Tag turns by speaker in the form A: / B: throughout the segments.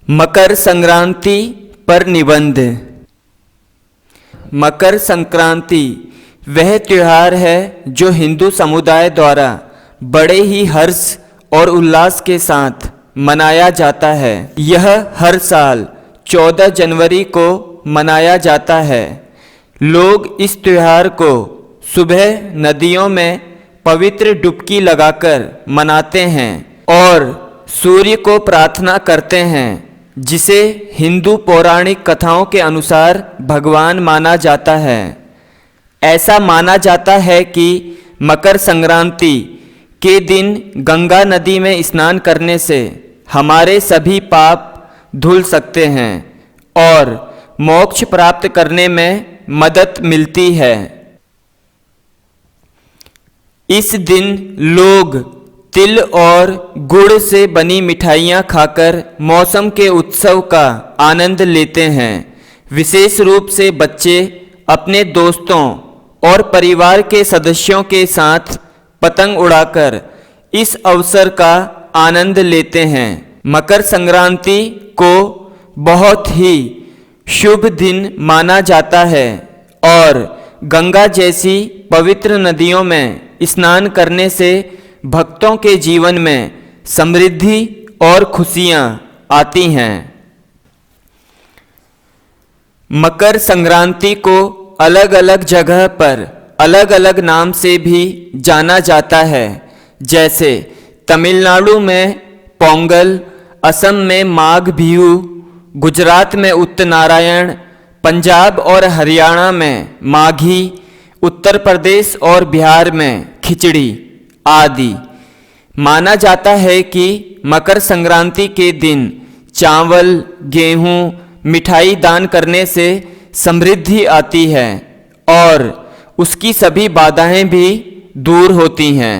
A: मकर संक्रांति पर निबंध। मकर संक्रांति वह त्योहार है जो हिंदू समुदाय द्वारा बड़े ही हर्ष और उल्लास के साथ मनाया जाता है। यह हर साल 14 जनवरी को मनाया जाता है। लोग इस त्योहार को सुबह नदियों में पवित्र डुबकी लगाकर मनाते हैं और सूर्य को प्रार्थना करते हैं, जिसे हिंदू पौराणिक कथाओं के अनुसार भगवान माना जाता है। ऐसा माना जाता है कि मकर संक्रांति के दिन गंगा नदी में स्नान करने से हमारे सभी पाप धुल सकते हैं और मोक्ष प्राप्त करने में मदद मिलती है। इस दिन लोग तिल और गुड़ से बनी मिठाइयाँ खाकर मौसम के उत्सव का आनंद लेते हैं। विशेष रूप से बच्चे अपने दोस्तों और परिवार के सदस्यों के साथ पतंग उड़ाकर इस अवसर का आनंद लेते हैं। मकर संक्रांति को बहुत ही शुभ दिन माना जाता है और गंगा जैसी पवित्र नदियों में स्नान करने से भक्तों के जीवन में समृद्धि और खुशियां आती हैं। मकर संक्रांति को अलग अलग जगह पर अलग अलग नाम से भी जाना जाता है, जैसे तमिलनाडु में पोंगल, असम में माघ बिहू, गुजरात में उत्तरायण, पंजाब और हरियाणा में माघी, उत्तर प्रदेश और बिहार में खिचड़ी आदि। माना जाता है कि मकर संक्रांति के दिन चावल, गेहूं, मिठाई दान करने से समृद्धि आती है और उसकी सभी बाधाएं भी दूर होती हैं।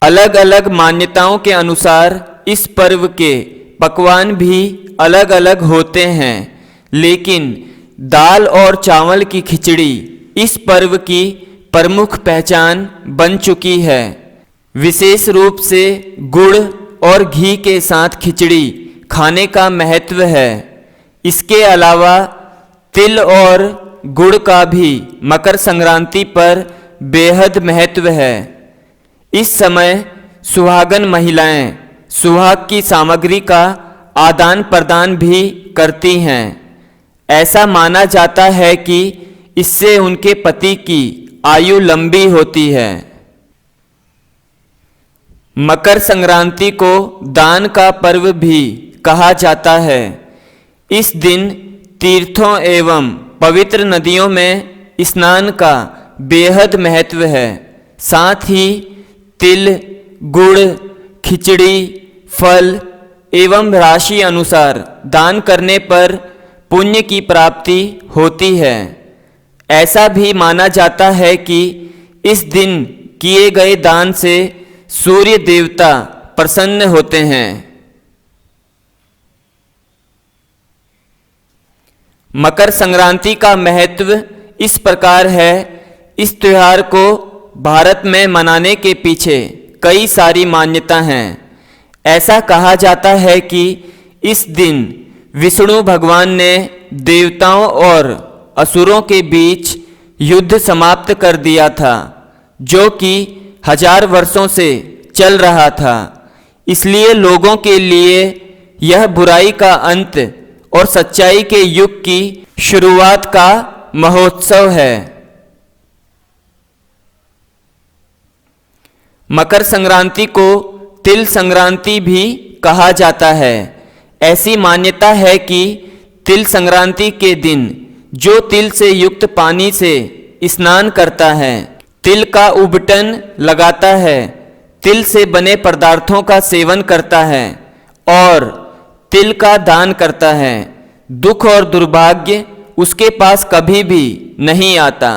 A: अलग अलग मान्यताओं के अनुसार इस पर्व के पकवान भी अलग अलग होते हैं, लेकिन दाल और चावल की खिचड़ी इस पर्व की प्रमुख पहचान बन चुकी है। विशेष रूप से गुड़ और घी के साथ खिचड़ी खाने का महत्व है। इसके अलावा तिल और गुड़ का भी मकर संक्रांति पर बेहद महत्व है। इस समय सुहागन महिलाएं सुहाग की सामग्री का आदान प्रदान भी करती हैं। ऐसा माना जाता है कि इससे उनके पति की आयु लंबी होती है। मकर संक्रांति को दान का पर्व भी कहा जाता है। इस दिन तीर्थों एवं पवित्र नदियों में स्नान का बेहद महत्व है। साथ ही तिल, गुड़, खिचड़ी, फल एवं राशि अनुसार दान करने पर पुण्य की प्राप्ति होती है। ऐसा भी माना जाता है कि इस दिन किए गए दान से सूर्य देवता प्रसन्न होते हैं। मकर संक्रांति का महत्व इस प्रकार है। इस त्योहार को भारत में मनाने के पीछे कई सारी मान्यता हैं। ऐसा कहा जाता है कि इस दिन विष्णु भगवान ने देवताओं और असुरों के बीच युद्ध समाप्त कर दिया था, जो कि 1000 वर्षों से चल रहा था। इसलिए लोगों के लिए यह बुराई का अंत और सच्चाई के युग की शुरुआत का महोत्सव है। मकर संक्रांति को तिल संक्रांति भी कहा जाता है। ऐसी मान्यता है कि तिल संक्रांति के दिन जो तिल से युक्त पानी से स्नान करता है, तिल का उबटन लगाता है, तिल से बने पदार्थों का सेवन करता है और तिल का दान करता है, दुख और दुर्भाग्य उसके पास कभी भी नहीं आता।